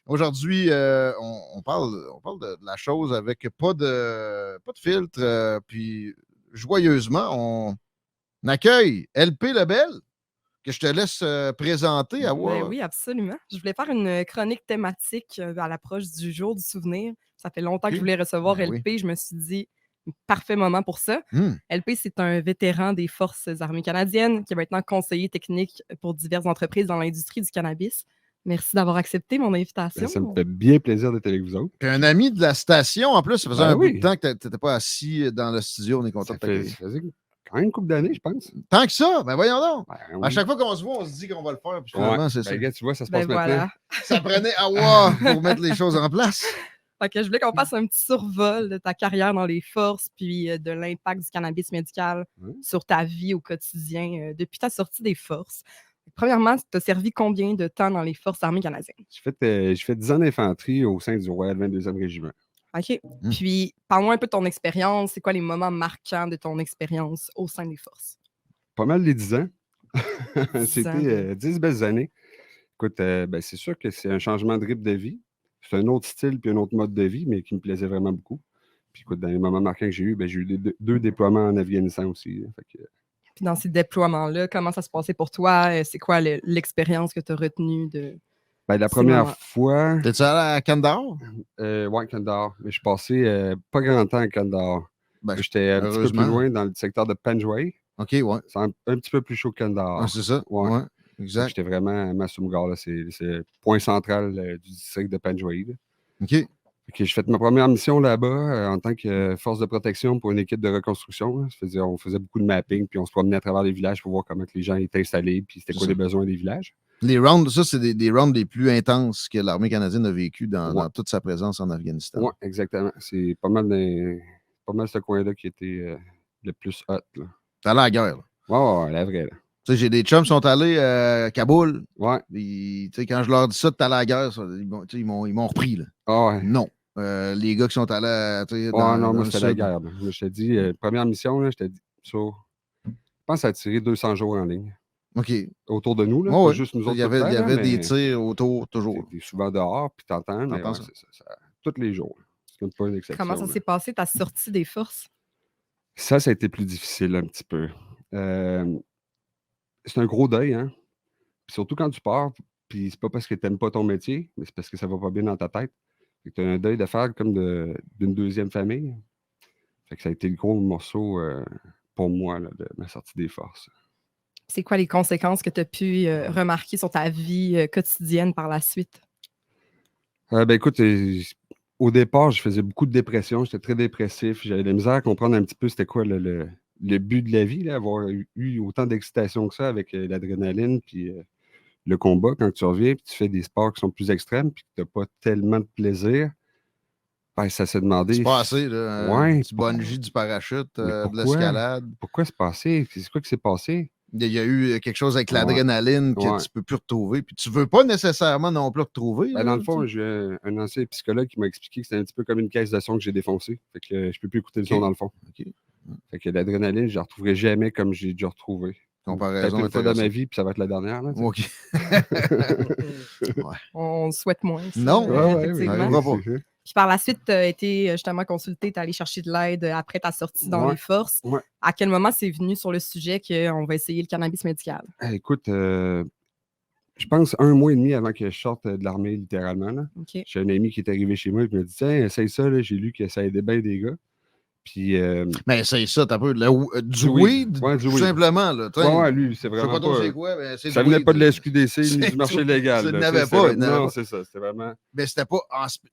Aujourd'hui, on parle de la chose avec pas de filtre. Puis joyeusement, on accueille LP Lebel, que je te laisse présenter. Ben oui, absolument. Je voulais faire une chronique thématique à l'approche du jour du souvenir. Ça fait longtemps que je OK. voulais recevoir Ben oui. LP. Je me suis dit, parfait moment pour ça. Hmm. LP, c'est un vétéran des Forces armées canadiennes qui est maintenant conseiller technique pour diverses entreprises dans l'industrie du cannabis. Merci d'avoir accepté mon invitation. Ça me fait bien plaisir d'être avec vous autres. Puis un ami de la station, en plus, ça faisait Ben un bout de oui. temps que tu n'étais pas assis dans le studio. On est content Ça de t'accueillir. faisait quand même une couple d'années, je pense. Tant que ça, ben voyons donc. Ben À oui. chaque fois qu'on se voit, on se dit qu'on va le faire. Puis Ouais. finalement, c'est ça. Ben, gars, tu vois, ça se Ben passe maintenant. voilà. Ça prenait Awa pour mettre les choses en place. Fait que je voulais qu'on fasse un petit survol de ta carrière dans les forces, puis de l'impact du cannabis médical sur ta vie au quotidien depuis ta sortie des forces. Premièrement, tu as servi combien de temps dans les forces armées canadiennes? J'ai fait 10 ans d'infanterie au sein du Royal 22e Régiment. OK. Puis, parle-moi un peu de ton expérience. C'est quoi les moments marquants de ton expérience au sein des forces? Pas mal les 10 ans. 10 ans, C'était 10 belles années. Écoute, ben, c'est sûr que c'est un changement de rythme de vie. C'est un autre style puis un autre mode de vie, mais qui me plaisait vraiment beaucoup. Puis écoute, dans les moments marquants que j'ai eus, ben, j'ai eu deux déploiements en Afghanistan aussi. Fait que, Puis dans ces déploiements-là, comment ça se passait pour toi? C'est quoi l'expérience que tu as retenue de ben, la ces première moments? fois, T'es-tu allé à Kandahar? ouais, Kandahar. Mais je suis passé pas grand temps à Kandahar. Ben, J'étais un petit peu plus heureusement. loin dans le secteur de Panjwai. OK, ouais. C'est un petit peu plus chaud que Kandahar. Ah, c'est ça. Ouais. Ouais, Fait que exact. j'étais vraiment à Masumgar, là. C'est le point central du district de Panjwai, là. OK. Fait que j'ai fait ma première mission là-bas en tant que force de protection pour une équipe de reconstruction, là. On faisait beaucoup de mapping, puis on se promenait à travers les villages pour voir comment que les gens étaient installés, puis c'était quoi les besoins des villages. Les rounds, ça, c'est des rounds les plus intenses que l'armée canadienne a vécu Ouais. dans toute sa présence en Afghanistan. Oui, exactement. C'est pas mal ce coin-là qui était le plus hot, là. T'es allé à la guerre, là. Ouais, la vraie, là. Tu sais, j'ai des chums qui sont allés à Kaboul. Ouais. Tu sais, quand je leur dis ça, t'es allé à la guerre, ils m'ont repris, là. Ah ouais. Non. Les gars qui sont allés non, moi, le c'était la sud. guerre, là. Moi, je t'ai dit, première mission, là, je t'ai dit, je pense que ça a tiré 200 jours en ligne. OK. Autour de nous, là. Oh, Pas oui. juste nous autres. Il y avait des tirs autour, toujours. T'es souvent dehors, puis t'entends, mais T'entends ouais, ça? c'est ça. Tous les jours. C'est comme pas une exception. Comment ça là. s'est passé, ta sortie des forces? Ça a été plus difficile un petit peu. C'est un gros deuil, hein. Puis surtout quand tu pars, puis c'est pas parce que t'aimes pas ton métier, mais c'est parce que ça va pas bien dans ta tête. Fait que t'as un deuil de faire comme d'une deuxième famille. Fait que ça a été le gros morceau pour moi là, de ma sortie des forces. C'est quoi les conséquences que tu as pu remarquer sur ta vie quotidienne par la suite? Ben écoute, au départ, je faisais beaucoup de dépression. J'étais très dépressif. J'avais de la misère à comprendre un petit peu c'était quoi le but de la vie, là, avoir eu autant d'excitation que ça avec l'adrénaline puis le combat. Quand tu reviens puis tu fais des sports qui sont plus extrêmes puis que tu n'as pas tellement de plaisir, ben, ça s'est demandé. C'est pas assez, là. Ouais, Du bungee, du parachute, de pourquoi? l'escalade. Pourquoi c'est passé? C'est quoi qui s'est passé? Il y a eu quelque chose avec l'adrénaline que Ouais. tu peux plus retrouver. Puis tu veux pas nécessairement non plus retrouver. Ben, là, dans le fond, tu sais. j'ai un ancien psychologue qui m'a expliqué que c'était un petit peu comme une caisse de son que j'ai défoncée. Fait que je peux plus écouter le son dans le fond. OK. Fait que l'adrénaline, je ne la retrouverai jamais comme j'ai déjà retrouvé. Comparaison Peut-être une fois dans ma intéressante. vie, puis ça va être la dernière. Là, tu sais. OK. Ouais. On souhaite moins. Ça, Non. effectivement. Ouais, ouais. Puis par la suite, tu as été justement consulté, tu es allé chercher de l'aide après ta sortie dans les forces. Ouais. À quel moment c'est venu sur le sujet qu'on va essayer le cannabis médical? Écoute, je pense 1 mois et demi avant que je sorte de l'armée, littéralement. Là. OK. J'ai un ami qui est arrivé chez moi et il m'a dit tiens, essaye ça, là. J'ai lu que ça aidait bien des gars. Puis. Mais c'est ça, t'as peu du weed. weed, Ouais, du tout weed. simplement. Là, Ouais, lui, c'est je sais vraiment pas trop pas. c'est quoi, mais c'est Ça du venait weed, pas de là. la SQDC ni du marché légal. Ça là. n'avait Tu sais, pas. Non, c'est ça. C'était vraiment. Mais c'était pas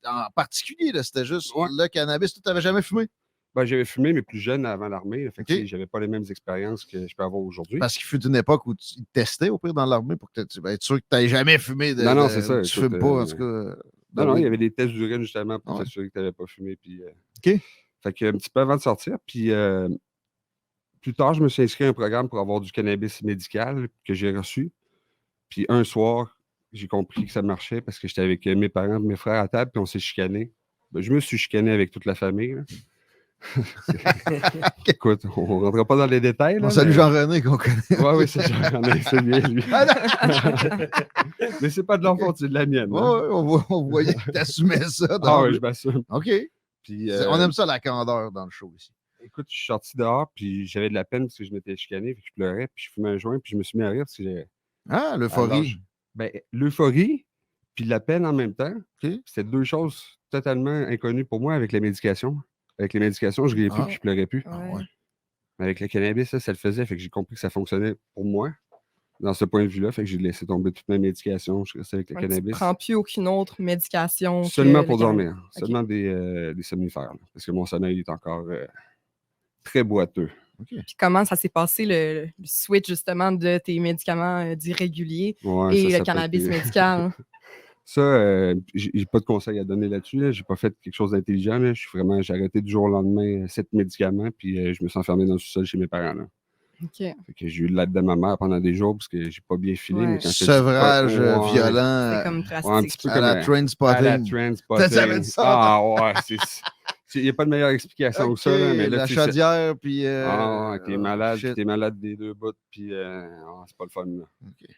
en particulier, là, c'était juste Ouais. le cannabis. Tu n'avais jamais fumé? Ben, j'avais fumé, mais plus jeune avant l'armée. Fait que, OK. j'avais pas les mêmes expériences que je peux avoir aujourd'hui. Parce qu'il fut une époque où tu testais au pire dans l'armée pour que tu être sûr que tu n'aies jamais fumé. Non, c'est ça. Tu fumes pas, en tout cas. Non, il y avait des tests d'urine justement pour Ouais. s'assurer que tu n'avais pas fumé. Puis, OK. Fait que un petit peu avant de sortir. Puis plus tard, je me suis inscrit à un programme pour avoir du cannabis médical que j'ai reçu. Puis un soir, j'ai compris que ça marchait parce que j'étais avec mes parents et mes frères à table, puis on s'est chicané. Ben, je me suis chicané avec toute la famille. Là. Écoute, on ne rentrera pas dans les détails. Là, On salue Jean-René qu'on connaît. Oui, c'est Jean-René, c'est bien lui. Mais c'est pas de leur faute, c'est de la mienne. Oui, Hein? on voyait que t'assumais ça. Ah oui, je m'assume. OK. Puis, On aime ça, la candeur dans le show ici. Écoute, je suis sorti dehors, puis j'avais de la peine parce que je m'étais chicané, puis je pleurais, puis je fumais un joint, puis je me suis mis à rire parce que j'ai... Ah, l'euphorie. Ben, l'euphorie, puis la peine en même temps, OK. c'est deux choses totalement inconnues pour moi avec la médication. Avec les médications, je riais plus, puis je pleurais plus. Ah ouais. Mais avec le cannabis, ça le faisait, fait que j'ai compris que ça fonctionnait pour moi, dans ce point de vue-là, fait que j'ai laissé tomber toute ma médication, je restais avec le cannabis. Tu ne prends plus aucune autre médication? Seulement pour dormir, Okay. seulement des somnifères, là, parce que mon sommeil est encore très boiteux. Okay. Puis comment ça s'est passé le switch justement de tes médicaments dits réguliers et le cannabis médical? Ça, j'ai pas de conseils à donner là-dessus. Là. J'ai pas fait quelque chose d'intelligent. Là. J'ai arrêté du jour au lendemain 7 médicaments, puis je me suis enfermé dans le sous-sol chez mes parents. Là. OK. Fait que j'ai eu l'aide de ma mère pendant des jours parce que j'ai pas bien filé. Ouais. Mais quand sevrage violent. C'est comme drastique. Un petit peu à la Trainspotting. À la Trainspotting. Ah ouais, il n'y a pas de meilleure explication que ça. Là, mais là, la chaudière, puis... t'es malade des deux bouts, puis c'est pas le fun. Là. Okay.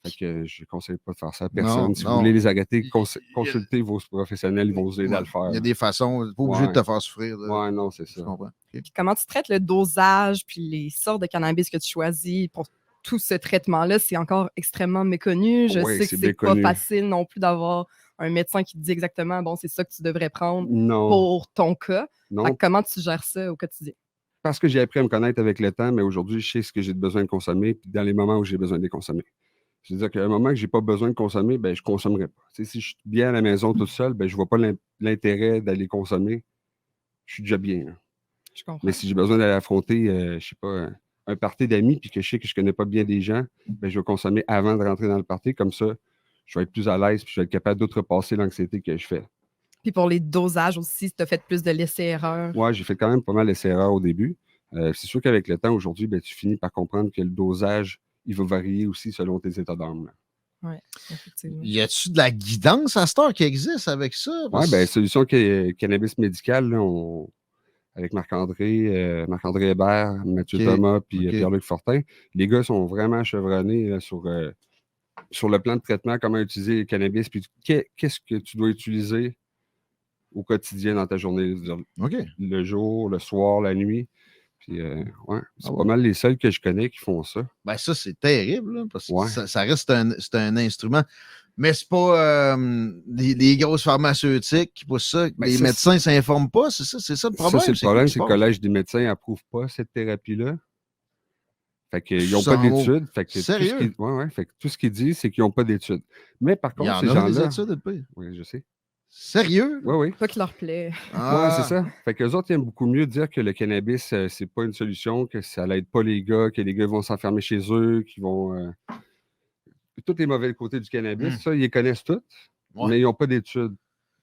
Fait que je ne conseille pas de faire ça à personne. Si vous voulez les arrêter, consultez vos professionnels, ils vont vous aider à le faire. Il y a des façons, pas obligé de te faire souffrir. Oui, non, c'est ça. Je comprends. Puis comment tu traites le dosage, puis les sortes de cannabis que tu choisis pour tout ce traitement-là? C'est encore extrêmement méconnu. Je sais que c'est pas facile non plus d'avoir un médecin qui te dit exactement, bon, c'est ça que tu devrais prendre pour ton cas. Comment tu gères ça au quotidien? Parce que j'ai appris à me connaître avec le temps, mais aujourd'hui, je sais ce que j'ai besoin de consommer, puis dans les moments où j'ai besoin de les consommer. C'est-à-dire qu'à un moment que je n'ai pas besoin de consommer, ben, je ne consommerai pas. T'sais, si je suis bien à la maison tout seul, ben, je ne vois pas l'intérêt d'aller consommer. Je suis déjà bien. Hein. Je comprends. Mais si j'ai besoin d'aller affronter, je ne sais pas, un party d'amis, puis que je sais que je ne connais pas bien des gens, ben, je vais consommer avant de rentrer dans le party. Comme ça, je vais être plus à l'aise, puis je vais être capable d'outrepasser l'anxiété que je fais. Puis pour les dosages aussi, tu as fait plus de l'essai-erreur. Oui, j'ai fait quand même pas mal d'essai-erreur au début. C'est sûr qu'avec le temps, aujourd'hui, ben, tu finis par comprendre que le dosage, il va varier aussi selon tes états d'âme. Oui, effectivement. Y a-tu de la guidance à cette heure qui existe avec ça? Oui, bien, Solution Cannabis Médical, là, avec Marc-André Hébert, Mathieu Thomas, puis Pierre-Luc Fortin, les gars sont vraiment chevronnés là, sur le plan de traitement, comment utiliser le cannabis, puis qu'est-ce que tu dois utiliser au quotidien dans ta journée. Le jour, le soir, la nuit. Puis, c'est pas mal les seuls que je connais qui font ça. Ben ça, c'est terrible, là, parce que ça reste un instrument. Mais c'est pas les grosses pharmaceutiques qui poussent ça. Les médecins ne s'informent pas, c'est ça le problème. Ça, c'est le problème, c'est que le Collège des médecins n'approuve pas cette thérapie-là. Fait qu'ils n'ont pas d'études. Sérieux? Fait que tout ce qu'ils disent, c'est qu'ils n'ont pas d'études. Mais par contre, ces gens-là... Il y en a des études, oui, je sais. Sérieux? Oui. Pas qui leur plaît. Oui, c'est ça. Fait qu'eux autres, ils aiment beaucoup mieux dire que le cannabis, c'est pas une solution, que ça n'aide pas les gars, que les gars vont s'enfermer chez eux, qu'ils vont... Tous les mauvais côtés du cannabis, ça, ils les connaissent tous, mais ils n'ont pas d'études.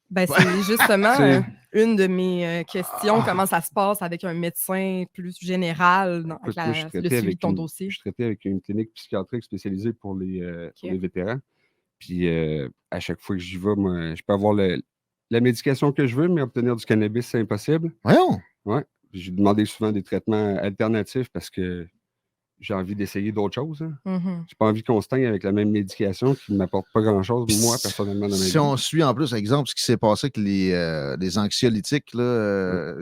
Ben, c'est justement une de mes questions. Comment ça se passe avec un médecin plus général dans le suivi de ton dossier? Je suis traité avec une clinique psychiatrique spécialisée pour les vétérans. Puis à chaque fois que j'y vais, moi, je peux avoir la médication que je veux, mais obtenir du cannabis, c'est impossible. Voyons! Oui. J'ai demandé souvent des traitements alternatifs parce que j'ai envie d'essayer d'autres choses. Hein. J'ai pas envie qu'on se teigne avec la même médication qui ne m'apporte pas grand-chose, moi, personnellement, dans ma vie. Si on suit en plus, exemple, ce qui s'est passé avec les anxiolytiques, là,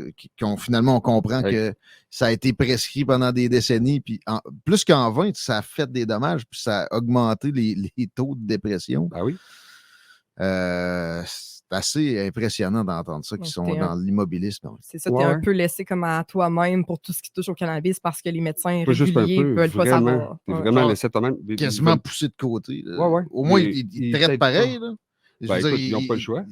finalement, on comprend que ça a été prescrit pendant des décennies, puis plus qu'en 20, ça a fait des dommages, puis ça a augmenté les taux de dépression. Ah oui? C'est assez impressionnant d'entendre ça, qui sont dans l'immobilisme. C'est ça, tu es un peu laissé comme à toi-même pour tout ce qui touche au cannabis parce que les médecins réguliers ne veulent pas savoir. Tu es vraiment laissé à toi-même. Quasiment poussé de côté. Ouais. Au moins, ils traitent pareil. Là. Ben, écoute, ils n'ont pas le choix.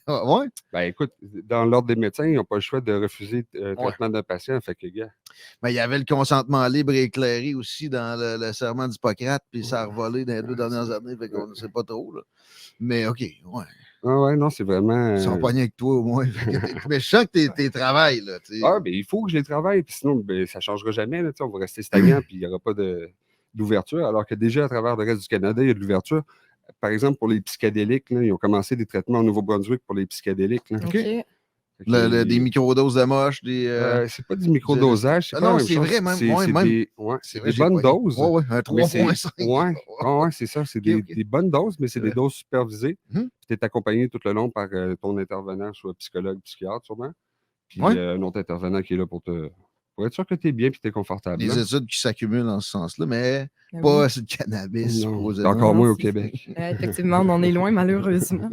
Ouais. Ben, écoute, dans l'ordre des médecins, ils n'ont pas le choix de refuser le traitement d'un patient. Fait que, gars. Ben, il y avait le consentement libre et éclairé aussi dans le serment d'Hippocrate, puis ça a revolé dans les 2 dernières années, fait qu'on ne sait pas trop. Là. Mais OK, ouais. Ah ouais, non, c'est vraiment... Ils sont pognés avec toi au moins. Mais je sens que t'es travail, là. Ben, il faut que je les travaille, puis sinon, ben, ça ne changera jamais. Là, on va rester stagnant, puis il n'y aura pas d'ouverture. Alors que déjà, à travers le reste du Canada, il y a de l'ouverture. Par exemple, pour les psychédéliques, là, ils ont commencé des traitements au Nouveau-Brunswick pour les psychédéliques. Là. OK. Des microdoses de moche, c'est pas du microdosage, c'est pas la même c'est chose. vrai, même. C'est des bonnes doses. Oui, un mais 3,5. Ouais, c'est ça. C'est des bonnes doses, mais c'est des doses supervisées. Tu es accompagné tout le long par ton intervenant, soit psychologue, psychiatre, sûrement. Puis un autre intervenant qui est là pour être sûr que tu es bien et que tu es confortable. Les études qui s'accumulent dans ce sens-là, mais pas sur le cannabis, supposément. Encore moins au Québec. Effectivement, on en est loin, malheureusement.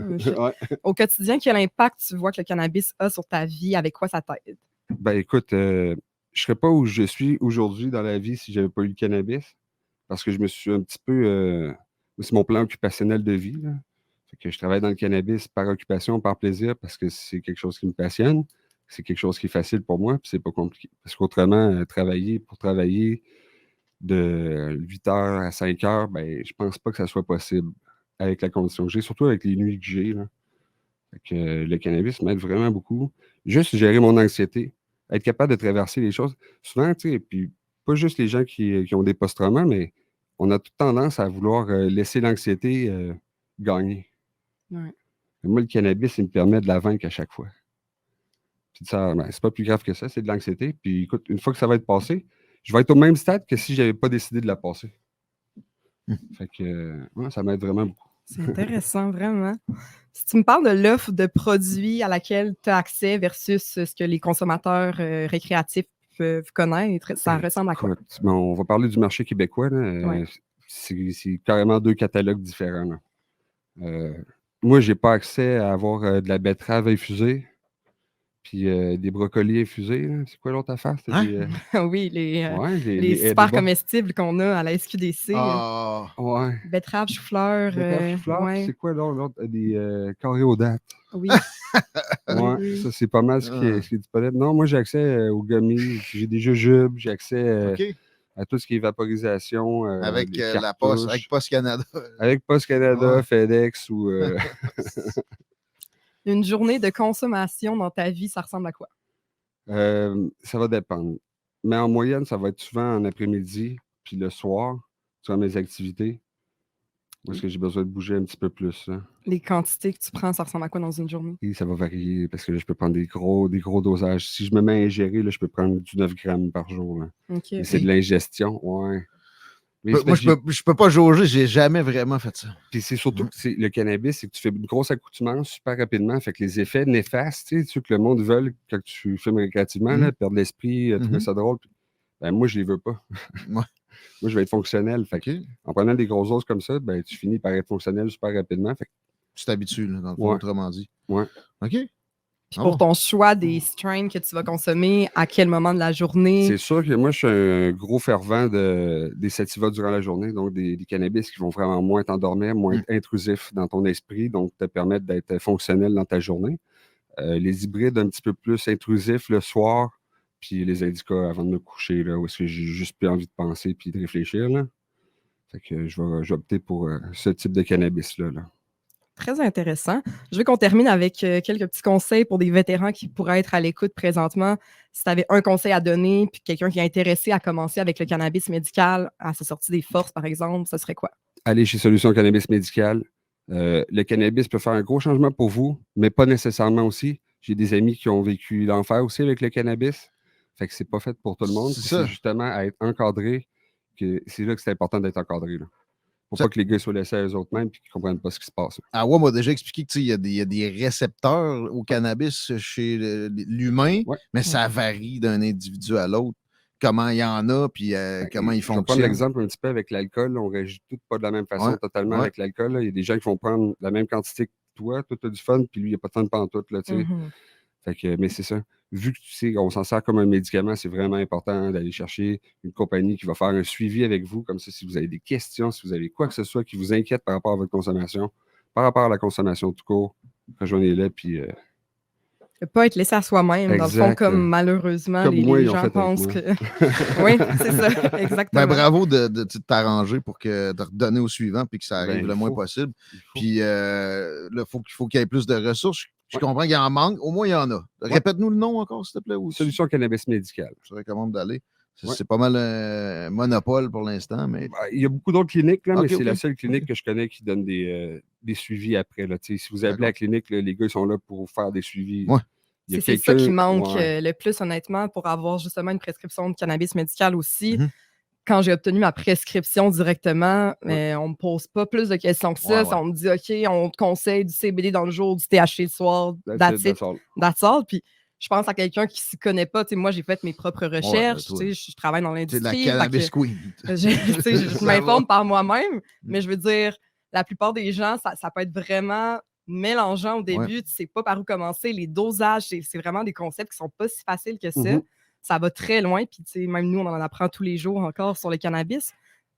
Au quotidien, quel impact tu vois que le cannabis a sur ta vie? Avec quoi ça t'aide? Ben écoute, je ne serais pas où je suis aujourd'hui dans la vie si je n'avais pas eu le cannabis. Parce que je me suis un petit peu... c'est mon plan occupationnel de vie. Là. Fait que je travaille dans le cannabis par occupation, par plaisir, parce que c'est quelque chose qui me passionne. C'est quelque chose qui est facile pour moi, puis c'est pas compliqué. Parce qu'autrement, travailler de 8h à 5h, ben, je pense pas que ça soit possible avec la condition que j'ai, surtout avec les nuits que j'ai. Là. Fait que, le cannabis m'aide vraiment beaucoup. Juste gérer mon anxiété, être capable de traverser les choses. Souvent, tu sais, puis pas juste les gens qui ont des post-traumats, mais on a toute tendance à vouloir laisser l'anxiété gagner. Ouais. Moi, le cannabis, il me permet de la vaincre à chaque fois. Puis ça, ben, c'est pas plus grave que ça, c'est de l'anxiété. Puis écoute, une fois que ça va être passé, je vais être au même stade que si je n'avais pas décidé de la passer. Fait que ça m'aide vraiment beaucoup. C'est intéressant, vraiment. Si tu me parles de l'offre de produits à laquelle tu as accès versus ce que les consommateurs récréatifs peuvent connaître, ça ressemble à quoi? Écoute, on va parler du marché québécois. Là. C'est carrément 2 catalogues différents. Là. Moi, j'ai pas accès à avoir de la betterave infusée. Puis des brocolis infusés, là. C'est quoi l'autre affaire? Oui, les super comestibles qu'on a à la SQDC. Ouais. Betterave, chou-fleur. Ouais. C'est quoi l'autre? Des coréodates. Oui. Ouais, ça, c'est pas mal ce qui est disponible. Non, moi, j'ai accès aux gummies, j'ai des jujubes, j'ai accès à tout ce qui est vaporisation. Avec la Poste, avec Post Canada. Avec Post Canada, FedEx ou... Une journée de consommation dans ta vie, ça ressemble à quoi? Ça va dépendre. Mais en moyenne, ça va être souvent en après-midi, puis le soir, sur mes activités. Parce que j'ai besoin de bouger un petit peu plus. Hein. Les quantités que tu prends, ça ressemble à quoi dans une journée? Et ça va varier parce que là, je peux prendre des gros dosages. Si je me mets à ingérer, là, je peux prendre du 9 grammes par jour. Là. Okay. C'est de l'ingestion, ouais. Mais moi, je peux pas jauger, j'ai jamais vraiment fait ça. Puis c'est surtout que le cannabis, c'est que tu fais une grosse accoutumance super rapidement. Fait que les effets néfastes, tu sais, que le monde veut quand tu fumes récréativement, là, perdre l'esprit, trouver ça drôle. Ben, moi, je les veux pas. Moi, je vais être fonctionnel. Fait que, en prenant des grosses doses comme ça, ben, tu finis par être fonctionnel super rapidement. Fait que, tu t'habitues, dans le fond, autrement dit. Ouais. OK. Puis pour ton choix des strains que tu vas consommer, à quel moment de la journée? C'est sûr que moi, je suis un gros fervent des sativas durant la journée, donc des cannabis qui vont vraiment moins t'endormir, moins intrusifs dans ton esprit, donc te permettre d'être fonctionnel dans ta journée. Les hybrides un petit peu plus intrusifs le soir, puis les indicas avant de me coucher, là, où est-ce que j'ai juste plus envie de penser puis de réfléchir. Là. Fait que je vais opter pour ce type de cannabis-là. Là. Très intéressant. Je veux qu'on termine avec quelques petits conseils pour des vétérans qui pourraient être à l'écoute présentement. Si tu avais un conseil à donner, puis quelqu'un qui est intéressé à commencer avec le cannabis médical à sa sortie des forces, par exemple, ce serait quoi? Allez chez Solutions Cannabis Médical. Le cannabis peut faire un gros changement pour vous, mais pas nécessairement aussi. J'ai des amis qui ont vécu l'enfer aussi avec le cannabis. Fait que c'est pas fait pour tout le monde. C'est justement à être encadré que c'est là que c'est important d'être encadré. Là. Faut pas que les gars soient laissés à eux-mêmes et qu'ils ne comprennent pas ce qui se passe. Ah ouais, m'a déjà expliqué qu'il y a des récepteurs au cannabis chez l'humain, mais ça varie d'un individu à l'autre. Comment il y en a, puis comment ils fonctionnent. Je vais prendre l'exemple un petit peu avec l'alcool. On ne réagit tous pas de la même façon totalement avec l'alcool. Il y a des gens qui vont prendre la même quantité que toi. Toi, tu as du fun, puis lui, il n'y a pas tant de pantoute. Là, fait que, mais c'est ça. Vu que tu sais, on s'en sert comme un médicament, c'est vraiment important d'aller chercher une compagnie qui va faire un suivi avec vous. Comme ça, si vous avez des questions, si vous avez quoi que ce soit qui vous inquiète par rapport à votre consommation, par rapport à la consommation tout court, rejoignez-les, puis... Ne pas être laissé à soi-même, dans le fond, comme malheureusement comme les gens pensent que... Oui, c'est ça, exactement. Ben, bravo de t'arranger pour te redonner au suivant puis que ça arrive le moins possible. Puis là, il faut qu'il y ait plus de ressources. Je comprends qu'il y en manque. Au moins, il y en a. Répète-nous le nom encore, s'il te plaît. Solutions Cannabis Médical. Je te recommande d'aller. C'est pas mal un monopole pour l'instant. Mais... Il y a beaucoup d'autres cliniques, là, mais c'est la seule clinique que je connais qui donne des suivis après. Là. Si vous appelez à la clinique, là, les gars ils sont là pour faire des suivis. Il y a C'est ça qui quelqu'un manque ouais. le plus, honnêtement, pour avoir justement une prescription de cannabis médical aussi. Mhm. Quand j'ai obtenu ma prescription directement, Ouais. on me pose pas plus de questions que Ouais, ça. ouais. On me dit, OK, on te conseille du CBD dans le jour, du THC le soir, That's that's it, it, that's all. Puis je pense à quelqu'un qui s'y connaît pas. Tu sais, moi, j'ai fait mes propres recherches. toi. Tu sais, je travaille dans C'est de la l'industrie. fait cannabis que queen. tu sais, je Ça m'informe va. par moi-même. Mais je veux dire, la plupart des gens, ça peut être vraiment mélangeant au début. Tu sais pas par où commencer. Les dosages, c'est vraiment des concepts qui sont pas si faciles que ça. Mhm. Ça va très loin. Puis, tu sais, même nous, on en apprend tous les jours encore sur le cannabis.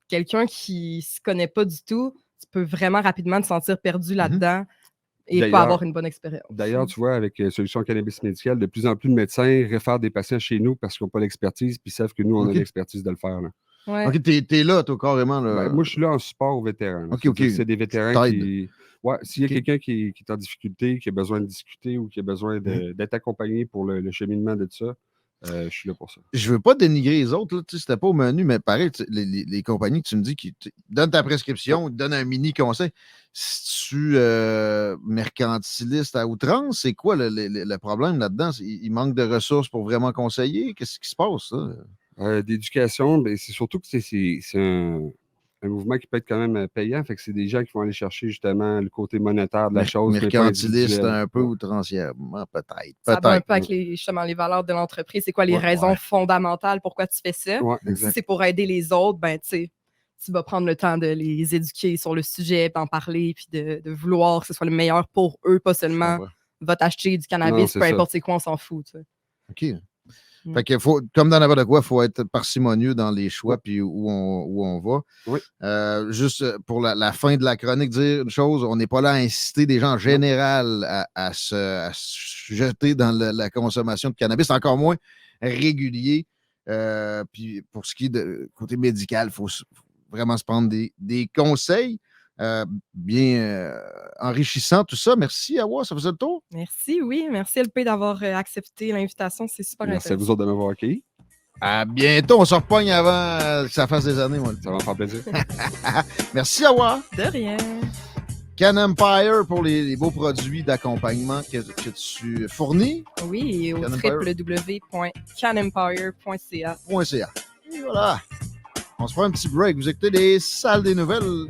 Quelqu'un qui se connaît pas du tout, tu peux vraiment rapidement te sentir perdu là-dedans et pas D'ailleurs- avoir une bonne expérience. D'ailleurs, tu vois, avec Solutions Cannabis Médical, de plus en plus de médecins réfèrent des patients chez nous parce qu'ils n'ont pas l'expertise puis ils savent que nous, on a Ok. l'expertise de le faire. Là. Ouais. OK, t'es là, toi, carrément. Là. Ben, moi, je suis là en support aux vétérans. là. Ok, C'est-à-dire ok. que c'est des vétérans T'aides. qui. Ouais, s'il y a Ok. quelqu'un qui est en difficulté, qui a besoin de discuter ou qui a besoin d'être accompagné pour le cheminement de tout ça, je suis là pour ça. Je veux pas dénigrer les autres, là, tu sais, c'était pas au menu, mais pareil, tu sais, les compagnies que tu me dis qui donnent ta prescription, ils te donnent un mini conseil. Si tu mercantiliste à outrance, c'est quoi le problème là-dedans? Il manque de ressources pour vraiment conseiller? Qu'est-ce qui se passe, ça? D'éducation, ben, c'est surtout que c'est un mouvement qui peut être quand même payant. Fait que c'est des gens qui vont aller chercher justement le côté monétaire de la chose, mais pas Mercantiliste individuel. un peu Ouais. outrancièrement, peut-être. Ça va un Peut-être. peu avec justement les valeurs de l'entreprise. C'est quoi les Ouais, raisons ouais. fondamentales pourquoi tu fais ça? Ouais, Si exact. c'est pour aider les autres, ben tu sais, tu vas prendre le temps de les éduquer sur le sujet, d'en parler, puis de vouloir que ce soit le meilleur pour eux, pas Je seulement comprends. va t'acheter du Non, cannabis, c'est peu ça. importe c'est quoi, on s'en fout. Tu sais. OK. Fait que comme dans n'importe quoi, il faut être parcimonieux dans les choix puis où on va. Oui. Juste pour la fin de la chronique, dire une chose, on n'est pas là à inciter des gens en général à se jeter dans la consommation de cannabis, encore moins régulier. Puis pour ce qui est de côté médical, il faut vraiment se prendre des conseils. Bien enrichissant tout ça. Merci, Awa, ça faisait le tour. Merci, oui. Merci LP d'avoir accepté l'invitation. C'est super Merci à vous intéressant. autres de m'avoir accueilli. À bientôt. On se repogne avant que ça fasse des années, moi. Ça va me faire plaisir. Merci, Awa. De rien. Can Empire pour les beaux produits d'accompagnement que tu fournis. Oui, au Can Empire. www.canempire.ca. .ca. Et voilà. On se prend un petit break. Vous écoutez les salles des nouvelles.